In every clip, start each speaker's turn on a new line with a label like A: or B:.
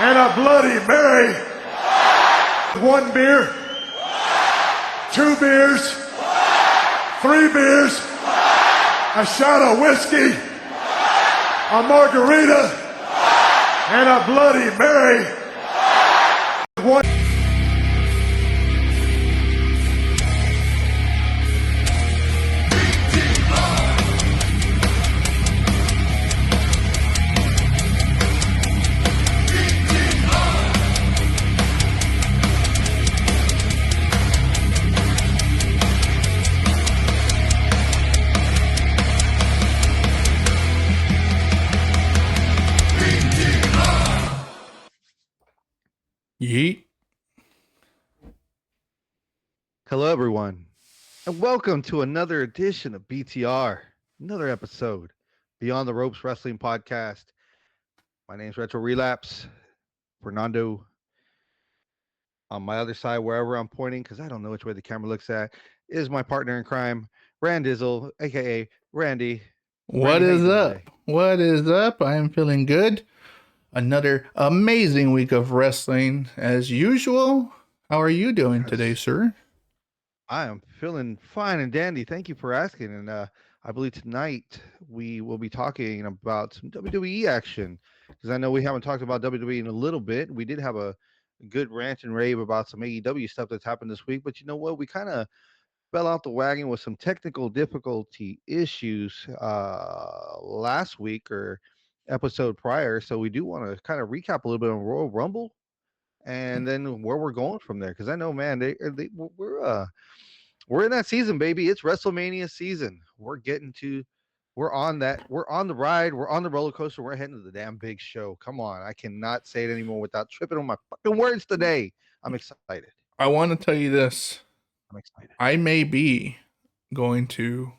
A: and a Bloody Mary. 1 beer, 2 beers, 3 beers, a shot of whiskey, a margarita, and a Bloody Mary. 1.
B: Yeet.
C: Hello, everyone, and welcome to another edition of BTR, another episode, Beyond the Ropes Wrestling Podcast. My name's RetroRelapse. Fernando on my other side, wherever I'm pointing, because I don't know which way the camera looks at, is my partner in crime, Randizzle, aka Randy.
B: What is up? What is up? I am feeling good. Another amazing week of wrestling as usual. How are you doing today, sir?
C: I am feeling fine and dandy. Thank you for asking. And I believe tonight we will be talking about some WWE action, because I know we haven't talked about WWE in a little bit. We did have a good rant and rave about some AEW stuff that's happened this week, but you know what? We kind of fell out the wagon with some technical difficulty issues last week or episode prior. So we do want to kind of recap a little bit on Royal Rumble and then where we're going from there. Because I know, man, we're in that season, baby. It's WrestleMania season. We're on the ride. We're on the roller coaster. We're heading to the damn big show. Come on. I cannot say it anymore without tripping on my fucking words today. I'm excited.
B: I want to tell you this.
C: I'm excited.
B: I may be going to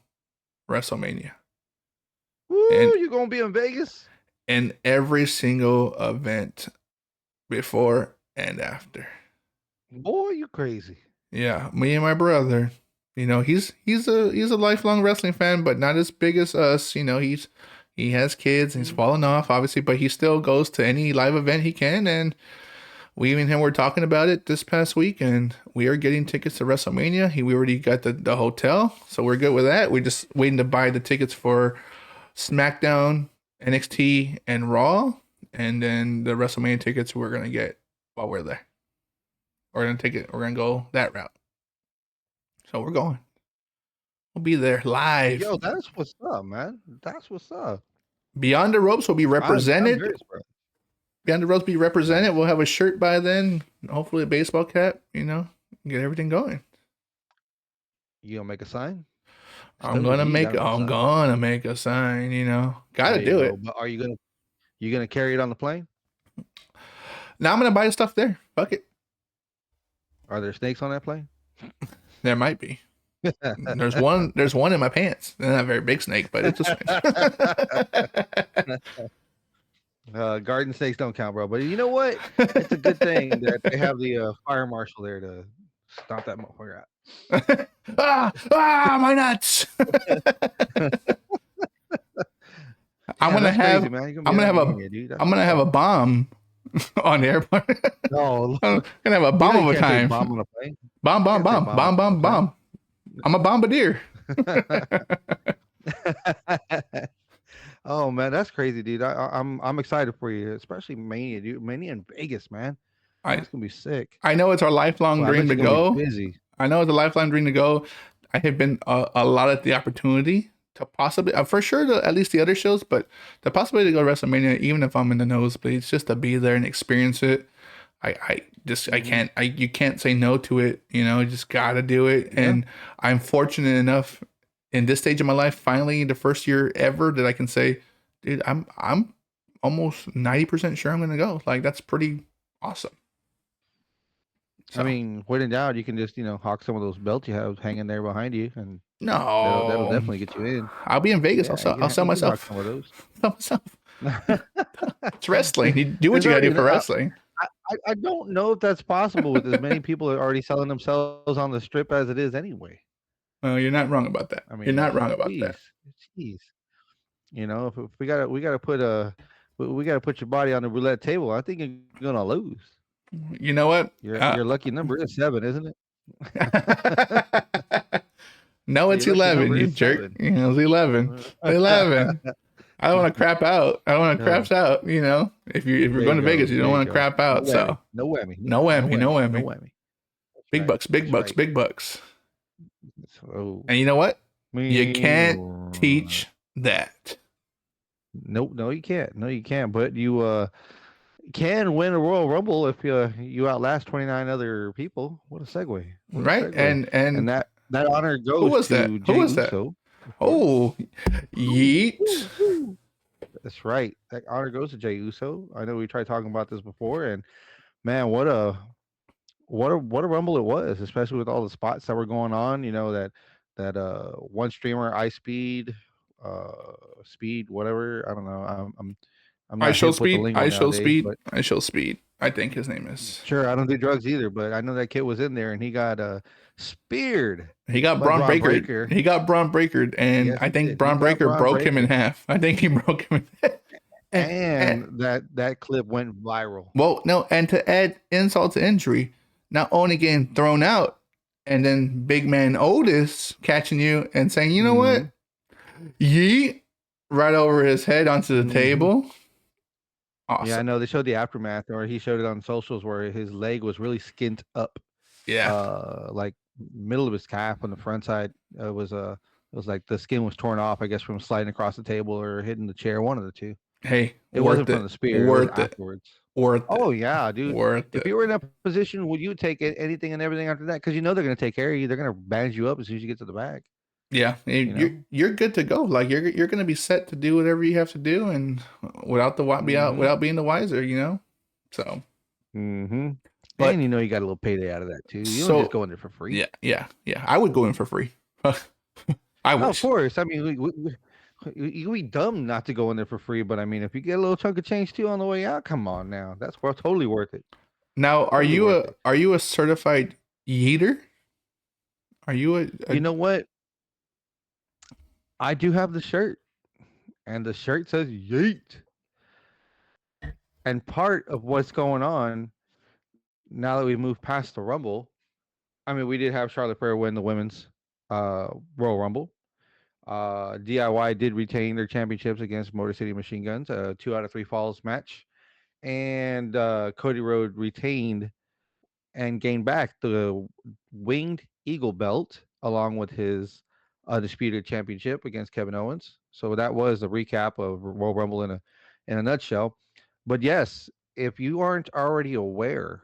B: WrestleMania.
C: Woo, you're going to be in Vegas?
B: And every single event before and after.
C: Boy, you crazy.
B: Yeah, me and my brother. You know, he's a lifelong wrestling fan, but not as big as us. You know, he has kids and he's fallen off, obviously, but he still goes to any live event he can. And we and him were talking about it this past week, and we are getting tickets to WrestleMania. We already got the hotel, so we're good with that. We're just waiting to buy the tickets for SmackDown, NXT, and Raw, and then the WrestleMania tickets we're gonna get while we're there. We're gonna go that route. So we're going. We'll be there live.
C: Yo, that's what's up, man. That's what's up.
B: Beyond the Ropes will be represented.
C: I'm
B: Beyond the Ropes will be represented. We'll have a shirt by then. Hopefully a baseball cap, you know, get everything going.
C: You gonna make a sign?
B: I'm gonna make a sign, you know. Gotta do it.
C: But are you gonna carry it on the plane?
B: Now I'm gonna buy the stuff there. Fuck it.
C: Are there snakes on that plane?
B: There might be. There's one in my pants. They're not a very big snake, but it's a snake.
C: Garden snakes don't count, bro. But you know what? It's a good thing that they have the fire marshal there to stomp that motherfucker out.
B: My nuts. I'm gonna have a bomb on the airport.
C: No,
B: I'm gonna have a bomb of a kind.
C: Bomb on a plane.
B: Bomb. I'm a bombardier.
C: Oh man, that's crazy, dude. I'm excited for you, especially Mania, dude. Mania in Vegas, man. It's gonna be sick.
B: I know it's our lifelong dream to go.
C: Busy.
B: I know it's a lifelong dream to go. I have been a lot of the opportunity to possibly, for sure, at least the other shows, but the possibility to go to WrestleMania, even if I'm in the nosebleeds, just to be there and experience it. You can't say no to it. You know, you just gotta do it. Yeah. And I'm fortunate enough in this stage of my life, finally, the first year ever, that I can say, dude, I'm almost 90% sure I'm gonna go. Like, that's pretty awesome.
C: So, I mean, when in doubt, you can just, hawk some of those belts you have hanging there behind you, and that'll definitely get you in.
B: I'll be in Vegas.
C: Yeah,
B: I'll sell myself.
C: Some of those.
B: Sell myself. It's wrestling. You do what you gotta do for wrestling.
C: I don't know if that's possible with as many people that are already selling themselves on the strip as it is anyway.
B: Well, you're not wrong about that. I mean, you're not wrong about that.
C: Jeez. If we gotta put we got to put your body on the roulette table. I think you're gonna lose.
B: You know what?
C: Your lucky number is 7, isn't it?
B: No, it's
C: Your lucky
B: 11,
C: number
B: you
C: is
B: jerk.
C: 7.
B: You know, it's 11. 11. I don't want to crap out. I don't want to
C: Uh,
B: craps out, you know. If you're
C: there
B: going
C: you
B: to Vegas,
C: go.
B: you
C: There
B: don't
C: you
B: want to
C: go.
B: crap out.
C: No
B: So
C: whammy. No whammy.
B: no whammy, no
C: No
B: whammy.
C: whammy. That's
B: Big
C: right.
B: bucks, big
C: That's
B: bucks,
C: right.
B: big bucks.
C: So,
B: And you know what? You
C: me.
B: can't teach that.
C: Nope. No, you can't. No, you can't. But you can win a Royal Rumble if you outlast 29 other people. What a segue. What a
B: Right?
C: segue. And that honor
B: who
C: goes
B: was that?
C: to
B: Who
C: Jey
B: was that?
C: Uso. of course.
B: Oh, yeet.
C: Woo, woo. That's right. That honor goes to Jey Uso. I know we tried talking about this before, and man, what a rumble it was, especially with all the spots that were going on. You know that one streamer, uh, speed, whatever. I don't know. I'm
B: I
C: not
B: show
C: hip with the
B: speed.
C: lingo
B: I show
C: nowadays,
B: speed.
C: but
B: I show speed. I think his name is.
C: sure, I don't do drugs either. But I know that kid was in there, and he got speared
B: He got
C: by
B: Braun
C: Braun
B: Breaker.
C: Breaker.
B: He got Braun Breaker, and
C: Yes,
B: I
C: he
B: think
C: did. He
B: Braun
C: got
B: Breaker
C: Braun
B: broke him in
C: Breaker.
B: half. I think he broke him in half. And,
C: And that clip went viral.
B: well, no, and to add insult to injury, not only getting thrown out, and then big man Otis catching you and saying, you know what? Yeet right over his head onto the
C: Mhm.
B: table.
C: Yeah, I
B: Awesome.
C: know they showed the aftermath, or he showed it on socials where his leg was really skint up,
B: Yeah.
C: like middle of his calf on the front side. It was like the skin was torn off, I guess, from sliding across the table or hitting the chair, one of the two.
B: Hey,
C: It
B: worth
C: wasn't from
B: it.
C: the spear; it was
B: Worth it.
C: afterwards.
B: Worth it.
C: Oh yeah, dude.
B: Worth
C: If
B: it.
C: you were in that position, would you take anything and everything after that? Because you know they're gonna take care of you. They're gonna bandage you up as soon as you get to the back.
B: Yeah,
C: You know.
B: you're good to go. Like you're gonna be set to do whatever you have to do, and without
C: Mhm.
B: without being the wiser, you know. So,
C: Mhm.
B: but
C: And you know you got a little payday out of that too. You don't
B: so
C: just go in there for free.
B: yeah. I would go in for free. I
C: Oh, of
B: wish.
C: course. I mean, you'd be dumb not to go in there for free. But I mean, if you get a little chunk of change too on the way out, come on now, that's totally worth it.
B: Now,
C: Totally worth it.
B: are you a certified yeeter? Are you a
C: You know what? I do have the shirt, and the shirt says "Yeet." And part of what's going on now that we've moved past the Rumble, I mean, we did have Charlotte Flair win the women's Royal Rumble. DIY did retain their championships against Motor City Machine Guns, a 2 out of 3 falls match, and Cody Rhodes retained and gained back the Winged Eagle belt along with his undisputed championship against Kevin Owens. So that was a recap of Royal Rumble in a nutshell. But yes, if you aren't already aware,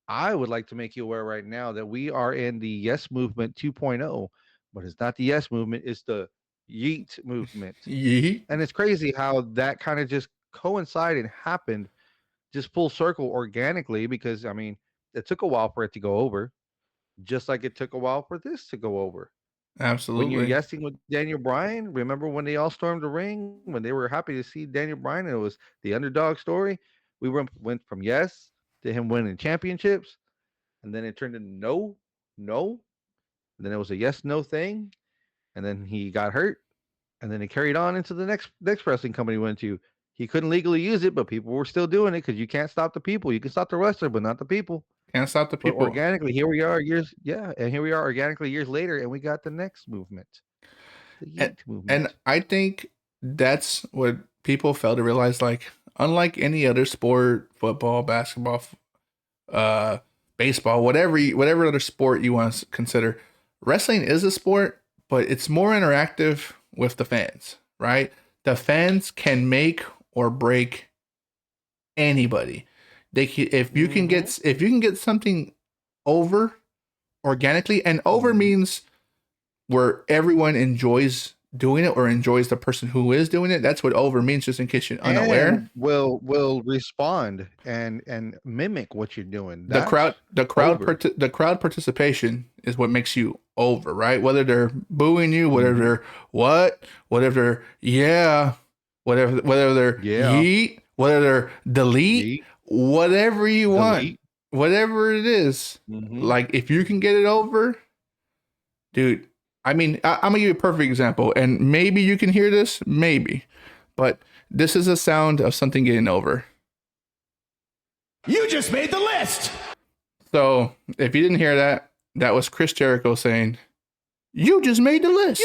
C: I would like to make you aware right now that we are in the Yes Movement 2.0, but it's not the Yes Movement, it's the Yeet Movement.
B: yeet?
C: And it's crazy how that kind of just coincided and happened just full circle organically because, I mean, it took a while for it to go over, just like it took a while for this to go over. When you're
B: Absolutely.
C: guessing with Daniel Bryan, remember when they all stormed the ring, when they were happy to see Daniel Bryan and it was the underdog story? Went from yes to him winning championships, and then it turned into no, no, and then it was a yes, no thing, and then he got hurt, and then it carried on into the next wrestling company he went to. He couldn't legally use it, but people were still doing it because you can't stop the people. You can stop the wrestler, but not the people.
B: Can't stop the
C: But
B: people.
C: organically, here we are and here we are organically years later, and we got the next movement, the
B: And,
C: Yeet movement.
B: and I think that's what people fail to realize. Like, unlike any other sport, football, basketball, baseball, whatever other sport you want to consider, wrestling is a sport, but it's more interactive with the fans, right? The fans can make or break anybody. If you can get something over organically, and over means where everyone enjoys doing it or enjoys the person who is doing it. That's what over means, just in case you're unaware.
C: And will respond and mimic what you're doing.
B: The
C: That's over.
B: the crowd participation is what makes you over, right? Whether they're booing you, whether they're whatever they're whether they're
C: Yeah.
B: yeet, whether they're delete,
C: Yeet,
B: whatever you want,
C: delete.
B: whatever it is.
C: Mhm.
B: Like, if you can get it over, dude. I mean, I'm gonna give you a perfect example, and maybe you can hear this, maybe, but This is a sound of something getting over.
D: You just made the list.
B: So if you didn't hear that, that was Chris Jericho saying, "You just made the list."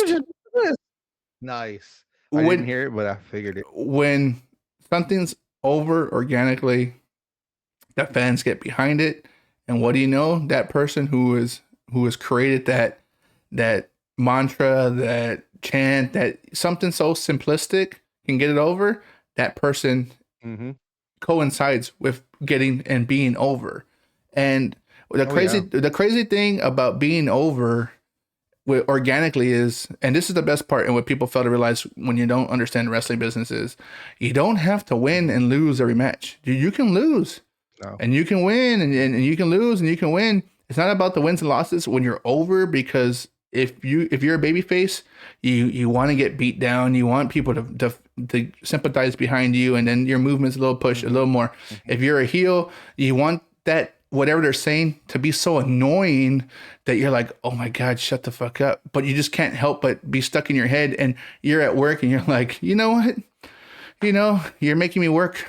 C: Nice. I didn't hear it, but I figured it.
B: When something's over organically, the fans get behind it, and what do you know? That person who has created that mantra, that chant, that something so simplistic can get it over. That person coincides with getting and being over. And the crazy thing about being over organically is, and this is the best part, and what people fail to realize when you don't understand the wrestling business is, you don't have to win and lose every match. You can lose, and you can win, and you can lose, and you can win. It's not about the wins and losses when you're over, because if you're a baby face, you want to get beat down, you want people to sympathize behind you, and then your movement's a little push, a little more. If you're a heel, you want that whatever they're saying to be so annoying that you're like, oh my God, shut the fuck up. But you just can't help but be stuck in your head, and you're at work and you're like, you know what? You're making me work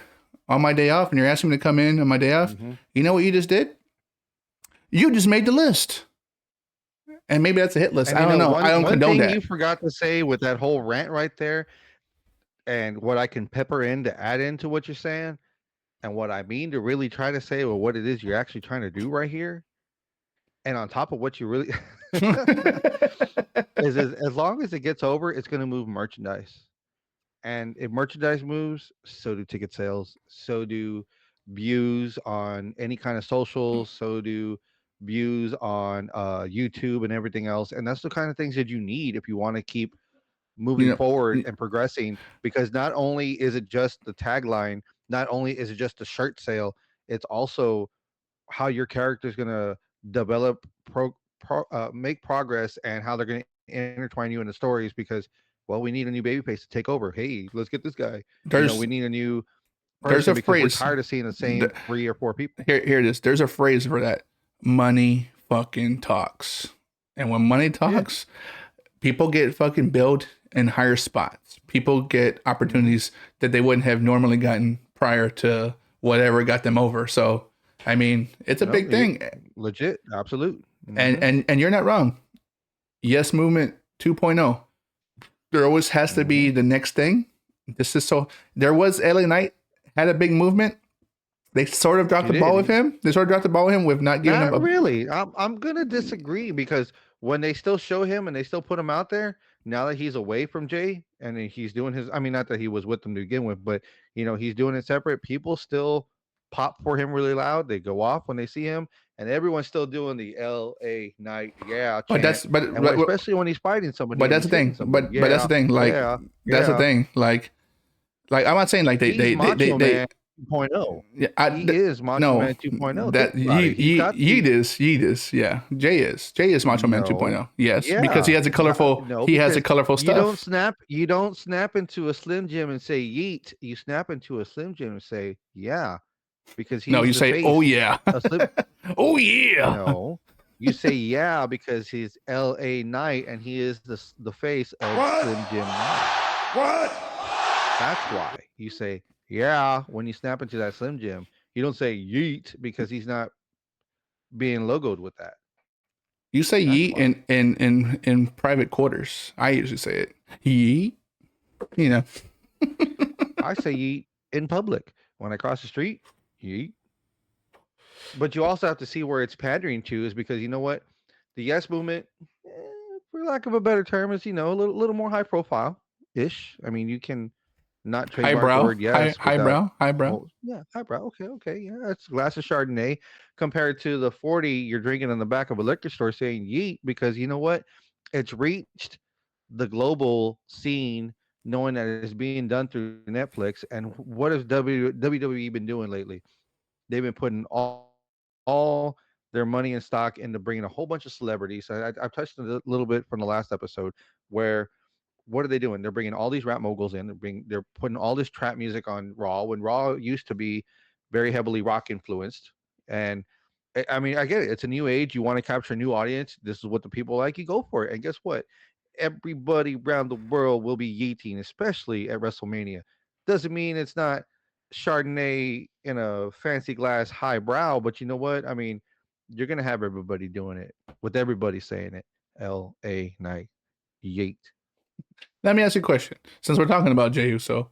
B: on my day off, and you're asking me to come in on my day off. You know what you just did? You just made the list. And maybe that's a hit list. I don't know. I don't condone that.
C: One thing you forgot to say with that whole rant right there, and what I can pepper in to add into what you're saying, and what I mean to really try to say, or what it is you're actually trying to do right here, and on top of what you really is as long as it gets over, it's going to move merchandise. And if merchandise moves, so do ticket sales, so do views on any kind of socials, so do views on YouTube and everything else. And that's the kind of things that you need if you want to keep moving forward and progressing, because not only is it just the tagline, not only is it just a shirt sale, it's also how your character is going to develop, make progress, and how they're going to intertwine you in the stories. Because, well, we need a new babyface to take over. Hey, let's get this guy. We need a new
B: there's a phrase.
C: We're tired of seeing the same 3 or 4 people.
B: Here it is. There's a phrase for that. Money fucking talks. And when money talks, people get fucking billed in higher spots. People get opportunities that they wouldn't have normally gotten prior to whatever got them over. So, I mean, it's a big thing.
C: Legit. Absolute.
B: And you're not wrong. Yes Movement 2.0. There always has to be the next thing. This is so. There was LA Knight had a big movement. They sort of dropped the ball with him. They sort of dropped the ball with him with not giving him.
C: Not really. I'm gonna disagree, because when they still show him and they still put him out there, now that he's away from Jay and he's doing his, I mean, not that he was with them to begin with, but he's doing it separate. People still pop for him really loud. They go off when they see him, and everyone's still doing the LA Knight, yeah.
B: But
C: especially when he's fighting somebody.
B: But that's the thing. But that's the thing. Like that's the thing. Like I'm not saying like they
C: 2.0.
B: Yeah,
C: he is Macho Man 2.0.
B: That Yeet is. Yeah, Jay is Macho Man 2.0. Yes, because he has a colorful. He has a colorful stuff.
C: You don't snap into a Slim Jim and say Yeet. You snap into a Slim Jim and say yeah, because he's
B: you say oh yeah, oh yeah.
C: No, you say yeah because he's LA Knight and he is the face of Slim Jim Knight.
A: What?
C: That's why you say yeah when you snap into that Slim Jim. You don't say yeet because he's not being logoed with that.
B: You say yeet in private quarters. I usually say it. Yeet.
C: I say yeet in public. When I cross the street, yeet. But you also have to see where it's pandering to, is because you know what? The Yes Movement, for lack of a better term, is a little more high profile ish. I mean, you can not trademark the word yes.
B: Highbrow.
C: Yeah, highbrow. Okay, yeah. That's a glass of Chardonnay compared to the 40 you're drinking in the back of a liquor store saying yeet, because you know what? It's reached the global scene, knowing that it's being done through Netflix. And what has WWE been doing lately? They've been putting all their money and stock into bringing a whole bunch of celebrities. I've touched a little bit from the last episode, where what are they doing? They're bringing all these rap moguls in. They're putting all this trap music on Raw, when Raw used to be very heavily rock influenced. And I mean, I get it. It's a new age. You want to capture a new audience. This is what the people like. You go for it. And guess what? Everybody around the world will be yeeting, especially at WrestleMania. Doesn't mean it's not Chardonnay in a fancy glass highbrow, but you know what? I mean, you're gonna have everybody doing it with everybody saying it. L.A. Knight, yeet.
B: Let me ask you a question. Since we're talking about Jey Uso,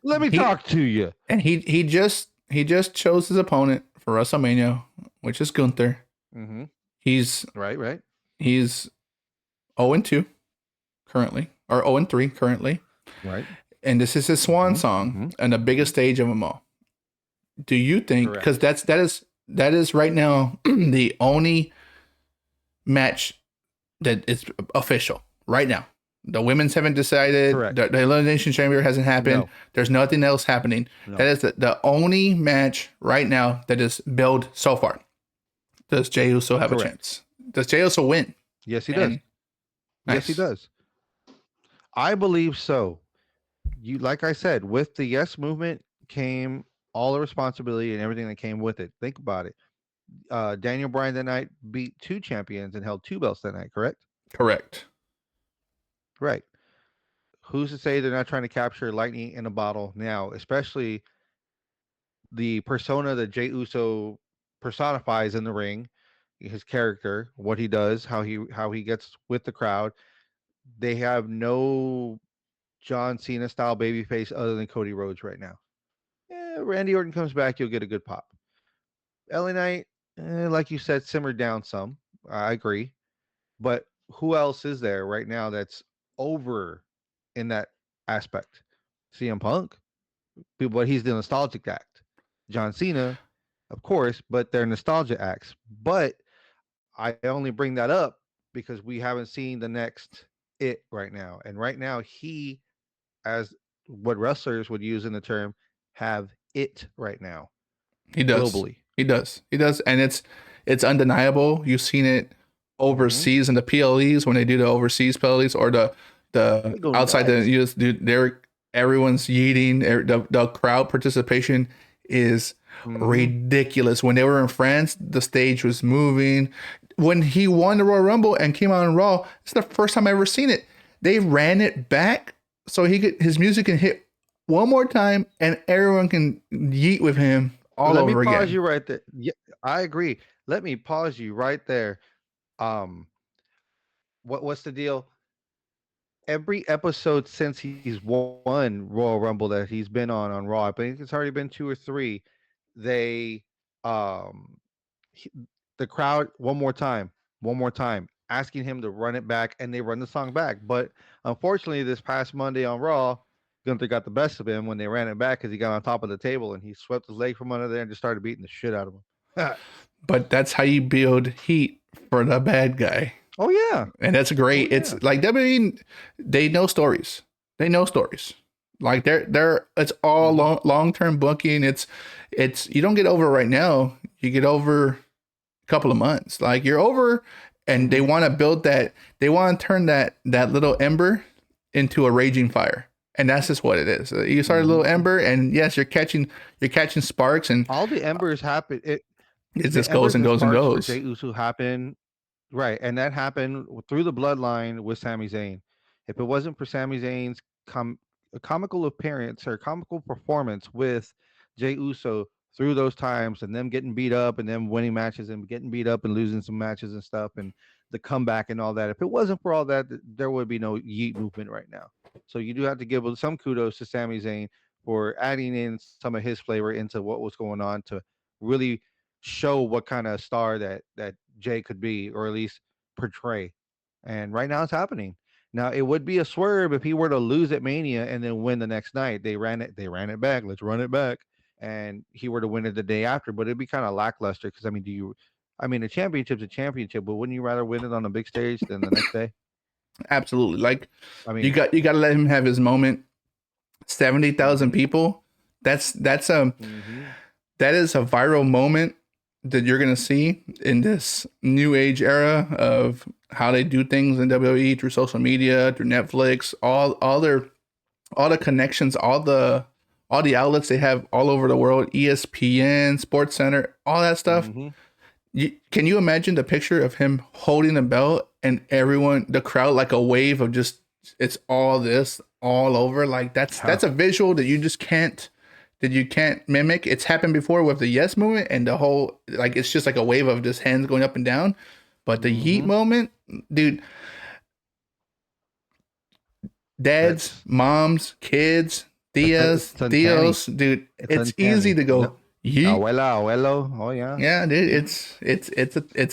C: Let me talk to you.
B: and he just chose his opponent for WrestleMania, which is Gunther.
C: Mm-hmm.
B: He's
C: Right.
B: he's 0-2 currently, or 0-3 currently,
C: Right.
B: and this is his swan song and the biggest stage of them all. Do you think? Because that is right now the only match that is official right now. The women's haven't decided.
C: Correct.
B: The Elimination Chamber hasn't happened.
C: No.
B: There's nothing else happening.
C: No.
B: That is the only match right now that is billed so far. Does Jey Uso have a chance? Does Jey Uso win?
C: Yes, he does. Yes, he does. I believe so. You, like I said, with the Yes movement came all the responsibility and everything that came with it. Think about it. Daniel Bryan that night beat 2 champions and held 2 belts that night, correct?
B: Correct.
C: Right. Who's to say they're not trying to capture lightning in a bottle now, especially the persona that Jey Uso personifies in the ring, his character, what he does, how he gets with the crowd. They have no John Cena style babyface other than Cody Rhodes right now. Randy Orton comes back, you'll get a good pop. LA Knight, like you said, simmered down some. I agree. But who else is there right now that's over in that aspect? CM Punk, but he's the nostalgic act. John Cena, of course, but they're nostalgia acts. But I only bring that up because we haven't seen the next it right now. And right now, he, as what wrestlers would use in the term, have it right now.
B: He does.
C: Globally.
B: He does. And it's undeniable. You've seen it overseas in the PLEs when they do the overseas PLEs or the outside the US. Dude, everyone's yeeting. The crowd participation is ridiculous. When they were in France, the stage was moving. When he won the Royal Rumble and came out on Raw, it's the first time I've ever seen it. They ran it back so his music can hit one more time and everyone can yeet with him all over again.
C: Let me pause you right there. Yeah, I agree. Let me pause you right there. What's the deal? Every episode since he's won Royal Rumble that he's been on Raw, I think it's already been 2 or 3. They the crowd one more time, asking him to run it back, and they run the song back. But unfortunately, this past Monday on Raw, Gunther got the best of him when they ran it back because he got on top of the table and he swept his leg from under there and just started beating the shit out of him.
B: But that's how you build heat for the bad guy.
C: Oh yeah,
B: and that's great. It's like WWE. They know stories. Like it's all long term booking. It's you don't get over right now. You get over a couple of months. Like you're over, and they want to build that. They want to turn that little ember into a raging fire. And that's just what it is. You start a little ember, and yes, you're catching sparks, and
C: all the embers happen. It
B: just goes and goes and goes.
C: Jey Uso happened, right? And that happened through the bloodline with Sami Zayn. If it wasn't for Sami Zayn's comical appearance or comical performance with Jey Uso through those times, and them getting beat up, and them winning matches, and getting beat up and losing some matches and stuff, and the comeback and all that. If it wasn't for all that, there would be no yeet movement right now. So you do have to give some kudos to Sami Zayn for adding in some of his flavor into what was going on to really show what kind of star that Jey could be, or at least portray. And right now it's happening. Now it would be a swerve if he were to lose at Mania and then win the next night. They ran it back. Let's run it back. And he were to win it the day after, but it'd be kind of lackluster because a championship's a championship, but wouldn't you rather win it on a big stage than the next day?
B: Absolutely. Like you got to let him have his moment. 70,000 people. That is a viral moment that you're gonna see in this new age era of how they do things in WWE through social media, through Netflix, all the connections, all the outlets they have all over the world, ESPN, Sports Center, all that stuff. Can you imagine the picture of him holding the belt and everyone, the crowd, like a wave of just, it's all this all over. Like that's a visual that you just can't mimic. It's happened before with the yes movement and the whole like it's just like a wave of just hands going up and down. But the yeet moment, dude, dads,
C: That's
B: moms, kids,
C: it's
B: tias,
C: uncanny.
B: tios, dude, it's easy to go yeet.
C: Abuela, abuelo. Oh yeah.
B: Yeah, dude, it's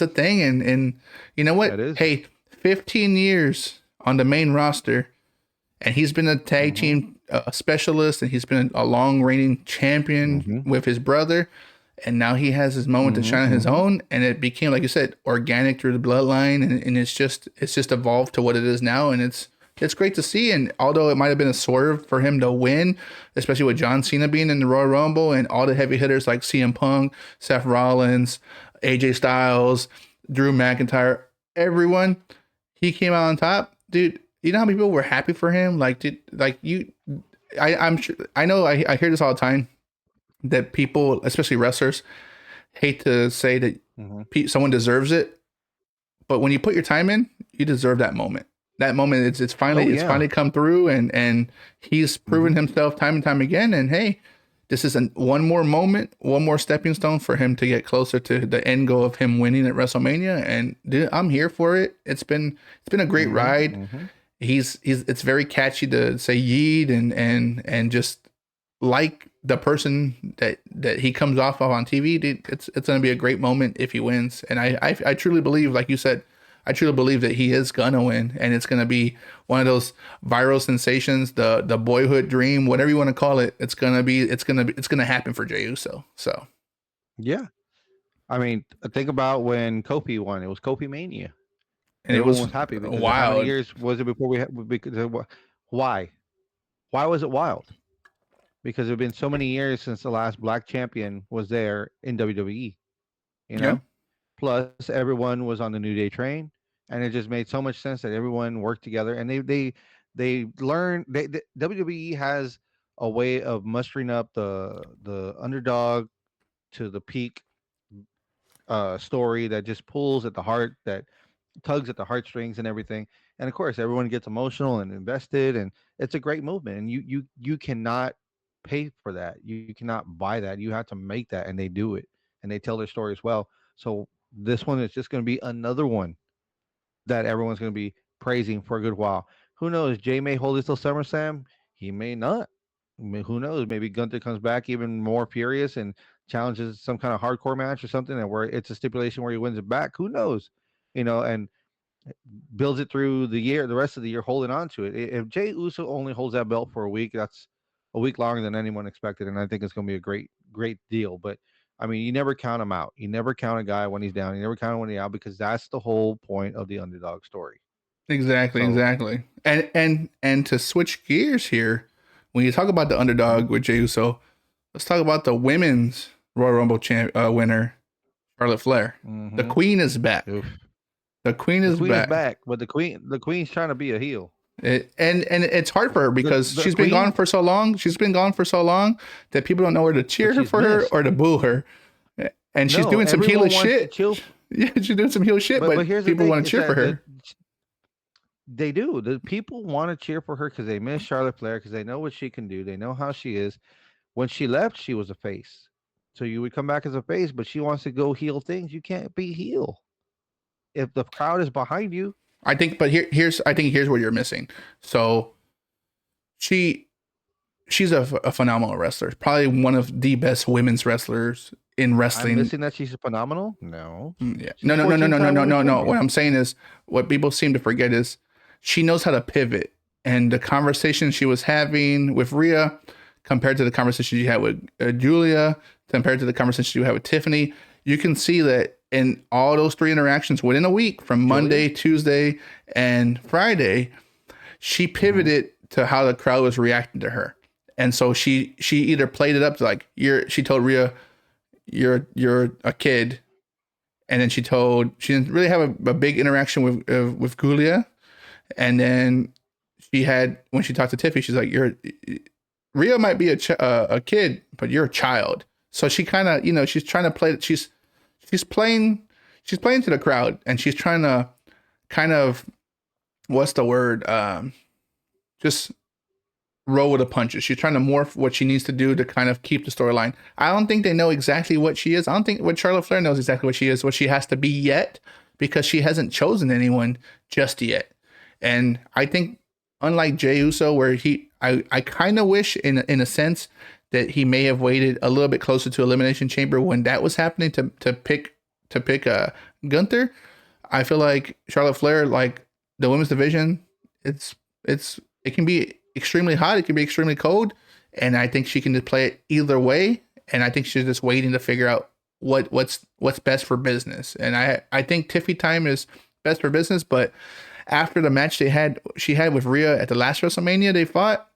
B: a thing, and you know what?
C: It is.
B: Hey, 15 years on the main roster, and he's been a tag team specialist, and he's been a long reigning champion with his brother, and now he has his moment to shine on his own, and it became, like you said, organic through the bloodline, and it's just evolved to what it is now, and it's great to see. And although it might have been a swerve for him to win, especially with John Cena being in the Royal Rumble and all the heavy hitters like CM Punk, Seth Rollins, AJ Styles, Drew McIntyre, everyone, he came out on top, dude. You know how many people were happy for him? Like, dude, like I'm sure, I know I hear this all the time that people, especially wrestlers, hate to say that someone deserves it, but when you put your time in, you deserve that moment. That moment, it's finally come through, and he's proven himself time and time again. And hey, this is one more moment, one more stepping stone for him to get closer to the end goal of him winning at WrestleMania. And dude, I'm here for it. It's been a great ride. It's very catchy to say yeet and just like the person that he comes off of on TV. Dude, it's gonna be a great moment if he wins. And I truly believe, like you said, I truly believe that he is gonna win, and it's gonna be one of those viral sensations, the boyhood dream, whatever you want to call it. It's gonna happen for Jey Uso. So
C: Yeah. I mean, think about when Kofi won. It was Kofi Mania.
B: and
C: Everyone was happy because how many
B: wild.
C: years was it before we had? Because why? Why was it wild? Because it had been so many years since the last black champion was there in WWE. You know,
B: Yeah,
C: plus everyone was on the New Day train, and it just made so much sense that everyone worked together, and they learned. WWE has a way of mustering up the underdog to the peak story that just pulls at the heart, that tugs at the heartstrings and everything. And of course, everyone gets emotional and invested, and it's a great movement. And you cannot pay for that. You cannot buy that. You have to make that, and they do it, and they tell their story as well. So this one is just going to be another one that everyone's going to be praising for a good while. Who knows? Jay may hold this till SummerSlam. He may not. I mean, who knows? Maybe Gunther comes back even more furious and challenges some kind of hardcore match or something, and where it's a stipulation where he wins it back. Who knows? And builds it through the year, the rest of the year, holding on to it. If Jay Uso only holds that belt for a week, that's a week longer than anyone expected, and I think it's going to be a great deal. But I mean, you never count him out. You never count a guy when he's down. You never count him when he's out, because that's the whole point of the underdog story.
B: exactly. And to switch gears here, when you talk about the underdog with Jey Uso, let's talk about the women's Royal Rumble winner, Charlotte Flair. The Queen is back.
C: Oof.
B: The Queen is back.
C: But the Queen's trying to be a heel.
B: And it's hard for her because she's been gone for so long. She's been gone for so long that people don't know where to cheer her for her or to boo her. And she's doing some heel shit. Yeah, she's doing some heel shit, but people want to cheer for her.
C: They do. The people want to cheer for her because they miss Charlotte Flair, because they know what she can do. They know how she is. When she left, she was a face. So you would come back as a face, but she wants to go heel things. You can't be heel if the crowd is behind you.
B: I think here's what you're missing. So she's a phenomenal wrestler. Probably one of the best women's wrestlers in wrestling.
C: I'm missing that she's phenomenal? No.
B: Yeah. No. What I'm saying is, what people seem to forget is she knows how to pivot. And the conversation she was having with Rhea compared to the conversation she had with Julia, compared to the conversation you had with Tiffany, you can see that in all those three interactions within a week, from Monday, Tuesday, and Friday, she pivoted to how the crowd was reacting to her. And so she either played it up to like, she told Rhea, you're a kid. And then she didn't really have a big interaction with Julia. And then when she talked to Tiffany, she's like, Rhea might be a kid, but you're a child. So she kind of, she's trying to play, she's playing to the crowd, and she's trying to kind of, what's the word? Just roll with the punches. She's trying to morph what she needs to do to kind of keep the storyline. I don't think they know exactly what she is. I don't think what Charlotte Flair knows exactly what she is, what she has to be yet, because she hasn't chosen anyone just yet. And I think, unlike Jey Uso, where I kind of wish in a sense that he may have waited a little bit closer to Elimination Chamber when that was happening to pick Gunther. I feel like Charlotte Flair, like the women's division, it can be extremely hot, it can be extremely cold, and I think she can just play it either way. And I think she's just waiting to figure out what's best for business. And I think Tiffy time is best for business. But after the match she had with Rhea at the last WrestleMania they fought,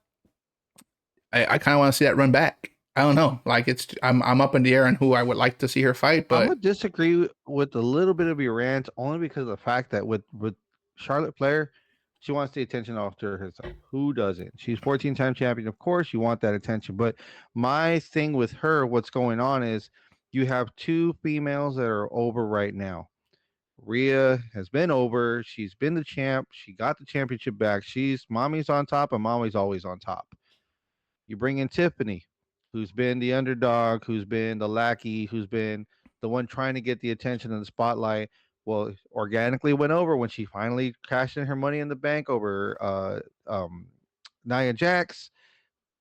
B: I kind of want to see that run back. I don't know. Like I'm up in the air on who I would like to see her fight, but
C: I'm gonna disagree with a little bit of your rant only because of the fact that with Charlotte Flair, she wants the attention off to herself. Who doesn't? She's 14-time champion. Of course, you want that attention. But my thing with her, what's going on is you have two females that are over right now. Rhea has been over. She's been the champ. She got the championship back. Mommy's on top, and mommy's always on top. You bring in Tiffany, who's been the underdog, who's been the lackey, who's been the one trying to get the attention and the spotlight. Well, organically went over when she finally cashed in her money in the bank over Nia Jax,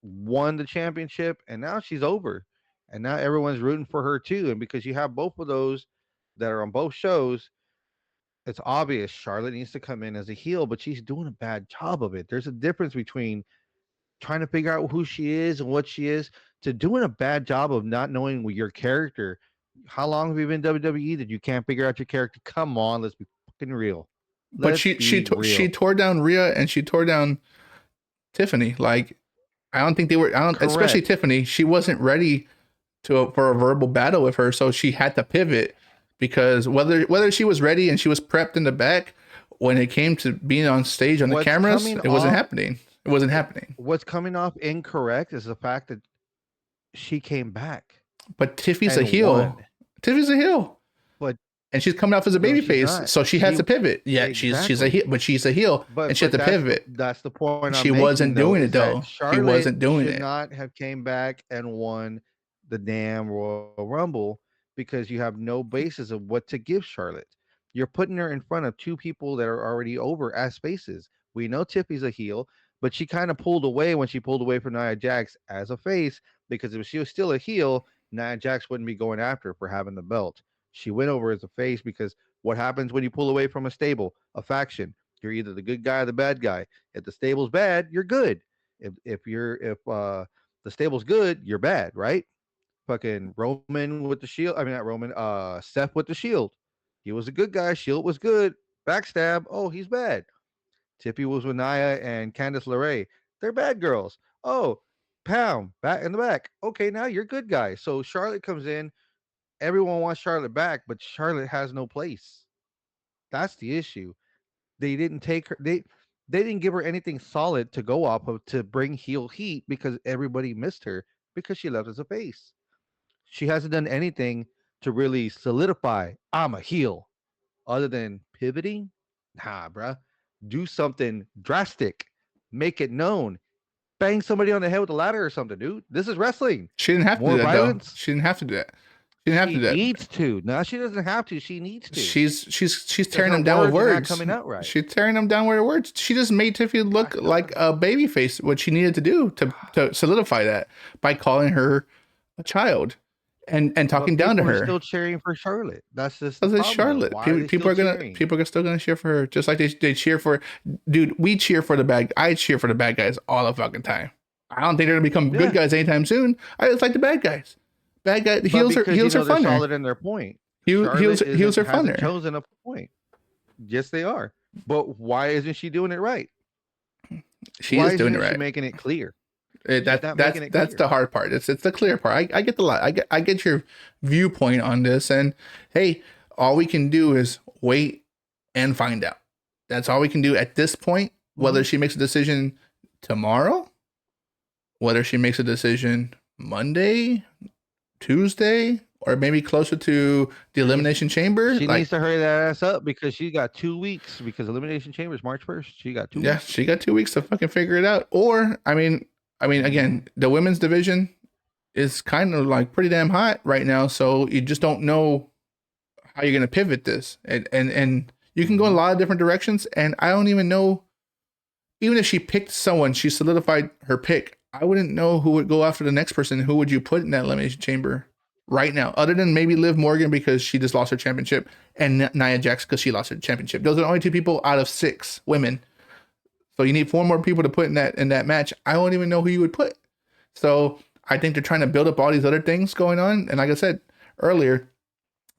C: won the championship, and now she's over. And now everyone's rooting for her too. And because you have both of those that are on both shows, it's obvious Charlotte needs to come in as a heel, but she's doing a bad job of it. There's a difference between trying to figure out who she is and what she is to doing a bad job of not knowing what your character. How long have you been WWE that you can't figure out your character? Come on, let's be fucking real.
B: but she tore down Rhea and she tore down Tiffany. Like I don't think they were. Especially Tiffany. She wasn't ready for a verbal battle with her, so she had to pivot because whether she was ready and she was prepped in the back, when it came to being on stage on the cameras, it wasn't happening. It wasn't happening.
C: What's coming off incorrect is the fact that she came back.
B: But Tiffy's a heel.
C: Won.
B: Tiffy's a heel. And she's coming off as a babyface, so she has to pivot. Yeah, exactly. she's a heel, but she's a heel, and she had to pivot.
C: That's the point.
B: She wasn't doing it though. She wasn't doing it.
C: Should not have came back and won the damn Royal Rumble because you have no basis of what to give Charlotte. You're putting her in front of two people that are already over as faces. We know Tiffy's a heel, but she kind of pulled away when she pulled away from Nia Jax as a face because if she was still a heel, Nia Jax wouldn't be going after her for having the belt. She went over as a face because what happens when you pull away from a stable, a faction? You're either the good guy or the bad guy. If the stable's bad, you're good. If the stable's good, you're bad, right? Fucking Roman with the shield. I mean, not Roman. Seth with the shield. He was a good guy. Shield was good. Backstab. Oh, he's bad. Tippy was with Nia and Candice LeRae. They're bad girls. Oh, Pound back in the back. Okay, now you're good guys. So Charlotte comes in. Everyone wants Charlotte back, but Charlotte has no place. That's the issue. They didn't take her. They didn't give her anything solid to go off of to bring heel heat because everybody missed her because she left as a face. She hasn't done anything to really solidify I'm a heel other than pivoting. Nah, bruh. Do something drastic. Make it known. Bang somebody on the head with a ladder or something, dude. This is wrestling.
B: She didn't have to do that, though. She didn't have to do that.
C: She needs to. No, she doesn't have to. She needs to.
B: She's tearing them down with words.
C: Not coming out right.
B: She's tearing them down with words. She just made Tiffany look like a baby face, what she needed to do to solidify that by calling her a child and talking down to her.
C: Still cheering for Charlotte. That's just
B: because it's Charlotte. People are still gonna cheer for her, just like they cheer for. Dude, we cheer for the bad. I cheer for the bad guys all the fucking time. I don't think they're gonna become good guys anytime soon. I just like the bad guys. Bad guy. The heels are funner.
C: Solid in their point.
B: Heels are funner.
C: Chosen a point. Yes, they are. But why isn't she doing it right?
B: She is doing it right.
C: Making it clear.
B: That's the hard part. It's the clear part. I get the lot. I get your viewpoint on this. And hey, all we can do is wait and find out. That's all we can do at this point. Whether she makes a decision tomorrow, whether she makes a decision Monday, Tuesday, or maybe closer to the Elimination Chamber.
C: She needs to hurry that ass up because she got 2 weeks because Elimination Chamber is March 1st. She got 2 weeks.
B: Yeah, she got 2 weeks to fucking figure it out. Or, I mean, I mean, again, the women's division is kind of like pretty damn hot right now. So you just don't know how you're going to pivot this. And you can go in a lot of different directions. And I don't even know, even if she picked someone, she solidified her pick. I wouldn't know who would go after the next person. Who would you put in that elimination chamber right now? Other than maybe Liv Morgan because she just lost her championship and Nia Jax because she lost her championship. Those are the only 2 people out of 6 women. So you need 4 more people to put in that match. I don't even know who you would put. So I think they're trying to build up all these other things going on. And like I said earlier,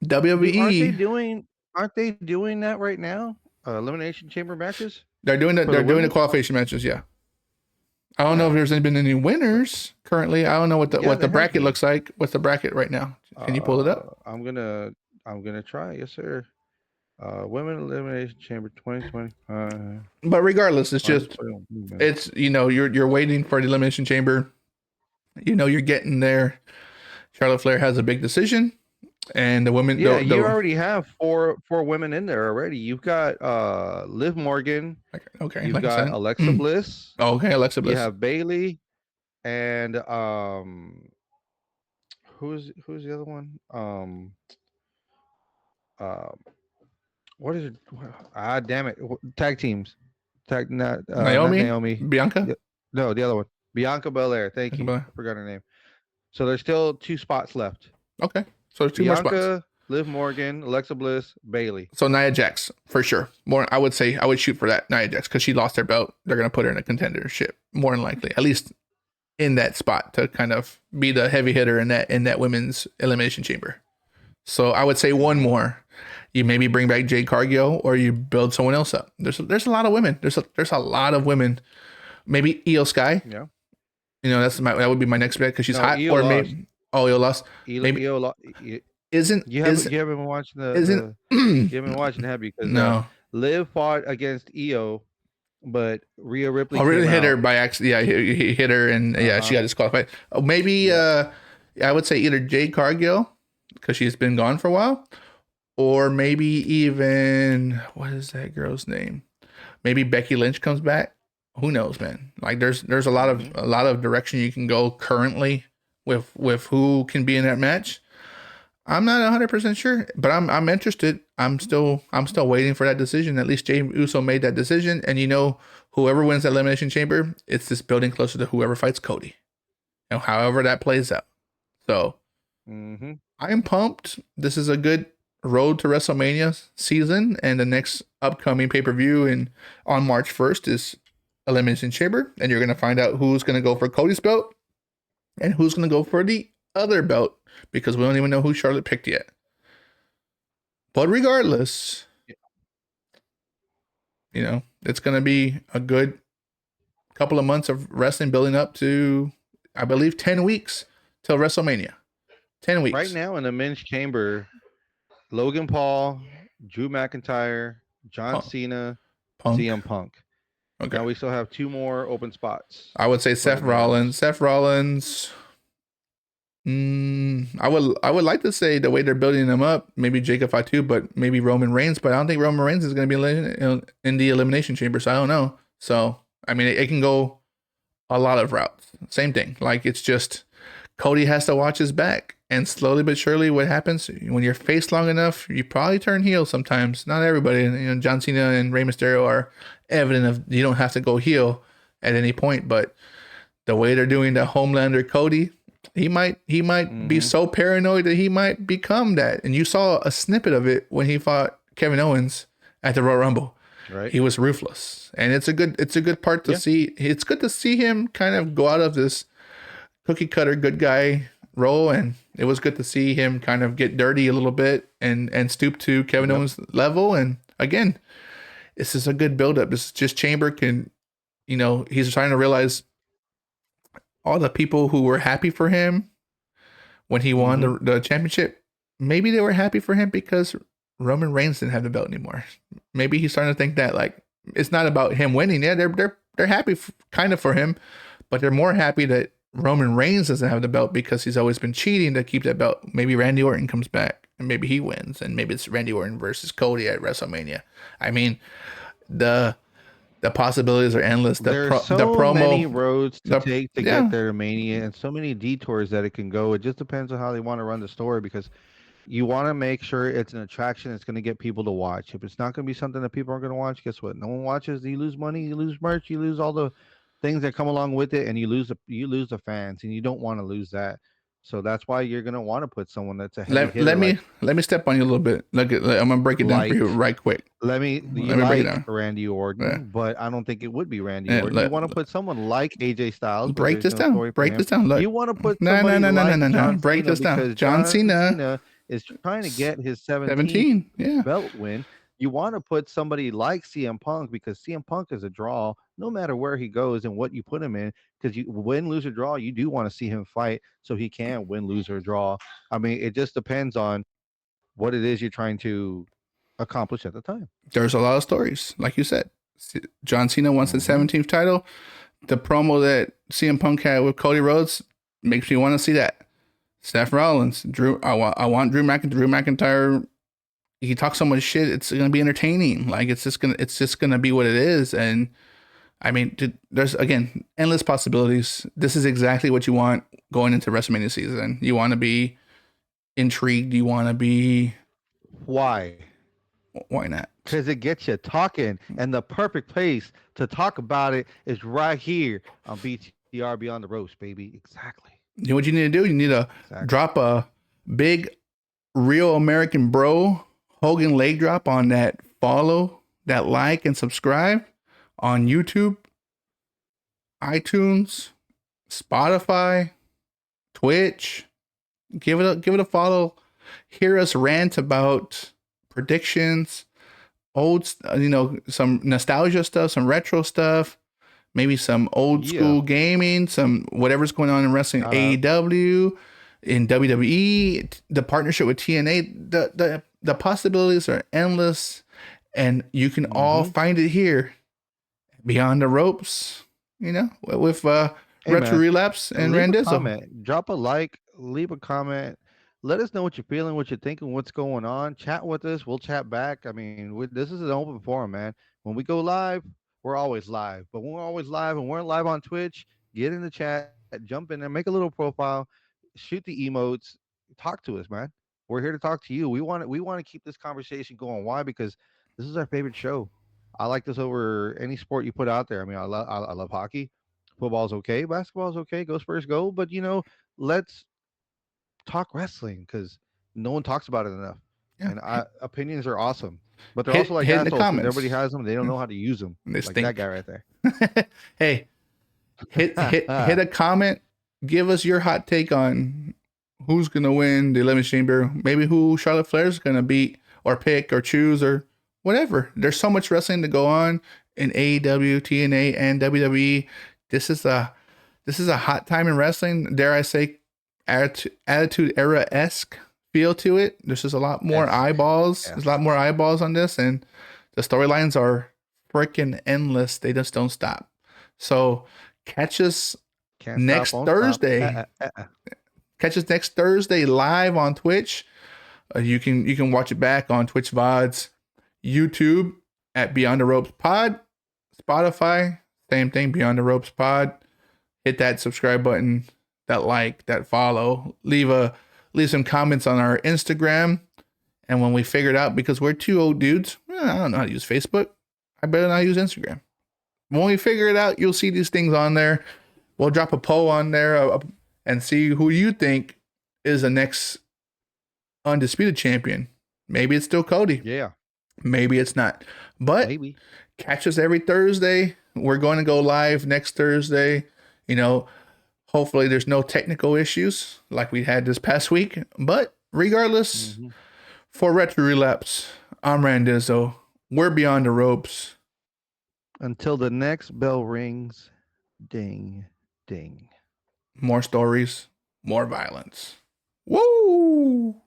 B: WWE
C: Aren't they doing that right now? Elimination chamber matches?
B: they're doing
C: For the
B: doing the
C: women?
B: qualification matches, yeah. I don't know if there's been any winners currently. I don't know what the bracket looks like. What's the bracket right now? Can you pull it up?
C: I'm gonna try. Yes, sir. Women Elimination Chamber 2020.
B: But regardless, it's you're waiting for the elimination chamber. You're getting there. Charlotte Flair has a big decision, and the women.
C: Yeah, you already have four women in there already. You've got Liv Morgan.
B: Okay.
C: You've
B: like
C: got Alexa Bliss.
B: Oh, okay, Alexa Bliss.
C: You have Bailey, and who's the other one? What is it? Damn it! Tag teams. Not Naomi.
B: Bianca.
C: Yeah, no, the other one. Bianca Belair. Thank you.
B: Belair.
C: I forgot her name. So there's still 2 spots left.
B: Okay, so there's 2 more spots.
C: Bianca, Liv Morgan, Alexa Bliss, Bailey.
B: So Nia Jax for sure. I would shoot for that Nia Jax because she lost her belt. They're gonna put her in a contendership more than likely, at least in that spot to kind of be the heavy hitter in that women's elimination chamber. So I would say one more. You maybe bring back Jade Cargill or you build someone else up. There's a lot of women. There's a lot of women. Maybe Io Sky.
C: Yeah.
B: That would be my next bet because she's hot.
C: Io
B: or
C: lost.
B: maybe Io lost.
C: Maybe
B: Isn't
C: you haven't been watching you haven't been watching, have you? Because
B: no.
C: Liv fought against Io, but Rhea Ripley.
B: Really hit her by accident. Yeah, he hit her and she got disqualified. Maybe I would say either Jade Cargill because she's been gone for a while, or maybe even what is that girl's name? Maybe Becky Lynch comes back. Who knows, man? Like there's a lot of direction you can go currently with who can be in that match. I'm not 100% sure, but I'm interested. I'm still waiting for that decision. At least Jey Uso made that decision, and whoever wins that elimination chamber, it's this building closer to whoever fights Cody. However that plays out. So I'm pumped. This is a good road to WrestleMania season, and the next upcoming pay-per-view on March 1st is elimination chamber, and you're gonna find out who's gonna go for Cody's belt and who's gonna go for the other belt because we don't even know who Charlotte picked yet. But regardless, it's gonna be a good couple of months of wrestling building up to, I believe, 10 weeks till WrestleMania. 10 weeks.
C: Right now in the men's chamber, Logan Paul, Drew McIntyre, John Cena, CM Punk. Okay. Now we still have 2 more open spots.
B: I would say Seth Rollins. I would like to say the way they're building them up, maybe Jacob Fatu, but maybe Roman Reigns. But I don't think Roman Reigns is going to be in the elimination chamber, so I don't know. So I mean, it can go a lot of routes. Same thing. Like it's just Cody has to watch his back, and slowly but surely, what happens when you're faced long enough, you probably turn heel. Sometimes, not everybody. John Cena and Rey Mysterio are evident of you don't have to go heel at any point, but the way they're doing the Homelander Cody, he might be so paranoid that he might become that. And you saw a snippet of it when he fought Kevin Owens at the Royal Rumble.
C: Right.
B: He was ruthless, and it's a good part to see. It's good to see him kind of go out of this cookie cutter good guy role, and it was good to see him kind of get dirty a little bit and stoop to Kevin Owens' level. And again, this is a good buildup. This is just Chamber can, he's trying to realize all the people who were happy for him when he won the championship. Maybe they were happy for him because Roman Reigns didn't have the belt anymore. Maybe he's starting to think that like it's not about him winning. Yeah, they're happy kind of for him, but they're more happy that Roman Reigns doesn't have the belt because he's always been cheating to keep that belt. Maybe Randy Orton comes back and maybe he wins, and maybe it's Randy Orton versus Cody at WrestleMania. I mean, the The possibilities are endless.
C: There's
B: The
C: so
B: promo,
C: many roads to take to
B: yeah.
C: get there to Mania, and so many detours that it can go. It just depends on how they want to run the story, because you want to make sure it's an attraction that's going to get people to watch. If it's not going to be something that people aren't going to watch, guess what? No one watches. You lose money, you lose merch, you lose all the things that come along with it, and you lose the fans, and you don't want to lose that. So that's why you're going to want to put someone that's a heavy hitter.
B: Let me step on you a little bit. I'm gonna break it down for you right quick.
C: Let me break it down. Randy Orton, yeah. But I don't think it would be Randy Orton. You want to put someone like AJ Styles.
B: Break this down. Break this down. Look.
C: You want to put somebody
B: no. Break this down. John Cena
C: is trying to get his 17th belt win. You want to put somebody like CM Punk, because CM Punk is a draw no matter where he goes and what you put him in, because you win, lose, or draw, you do want to see him fight so he can win, lose, or draw. I mean, it just depends on what it is you're trying to accomplish at the time.
B: There's a lot of stories, like you said. John Cena wants the 17th title. The promo that CM Punk had with Cody Rhodes makes me want to see that. Seth Rollins, I want Drew McIntyre. He talks so much shit. It's gonna be entertaining. Like it's just gonna be what it is. And I mean, there's again endless possibilities. This is exactly what you want going into WrestleMania season. You want to be intrigued. You want to be.
C: Why not? Because it gets you talking, and the perfect place to talk about it is right here on BTR Beyond the Ropes, baby. Exactly.
B: You know what you need to do? You need to drop a big, real American bro Hogan leg drop on that follow, that like, and subscribe on YouTube, iTunes, Spotify, Twitch. Give it a follow. Hear us rant about predictions, some nostalgia stuff, some retro stuff, maybe some old school gaming, some whatever's going on in wrestling, AEW, in WWE, the partnership with TNA. The possibilities are endless, and you can all find it here, Beyond the Ropes. With RetroRelapse and Randizzle.
C: Drop a like, leave a comment. Let us know what you're feeling, what you're thinking, what's going on. Chat with us. We'll chat back. I mean, this is an open forum, man. When we go live, we're always live. But when we're always live and we're live on Twitch, get in the chat, jump in there, make a little profile, shoot the emotes, talk to us, man. We're here to talk to you. We want to keep this conversation going. Why? Because this is our favorite show. I like this over any sport you put out there. I mean, I love hockey. Football's okay. Basketball's okay. Go Spurs, go. But let's talk wrestling, because no one talks about it enough. Yeah. And opinions are awesome, but they're also like assholes. Everybody has them. They don't know how to use them. Like that guy right there.
B: Hey, hit a comment. Give us your hot take on who's gonna win the Elimination Chamber. Maybe who Charlotte Flair's gonna beat or pick or choose or whatever. There's so much wrestling to go on in AEW, TNA, and WWE. This is a hot time in wrestling. Dare I say, Attitude Era-esque feel to it. There's just a lot more eyeballs. There's a lot more eyeballs on this, and the storylines are freaking endless. They just don't stop. So catch us next Thursday. Catch us next Thursday live on Twitch. You can watch it back on Twitch VODs, YouTube at Beyond the Ropes Pod, Spotify, same thing, Beyond the Ropes Pod. Hit that subscribe button, that like, that follow. Leave some comments on our Instagram. And when we figure it out, because we're two old dudes, I don't know how to use Facebook. I better not use Instagram. When we figure it out, you'll see these things on there. We'll drop a poll on there and see who you think is the next undisputed champion. Maybe it's still Cody.
C: Yeah.
B: Maybe it's not. But catch us every Thursday. We're going to go live next Thursday. Hopefully there's no technical issues like we had this past week. But regardless, for RetroRelapse, I'm Randizzle. We're Beyond the Ropes.
C: Until the next bell rings, ding, ding.
B: More stories, more violence. Woo!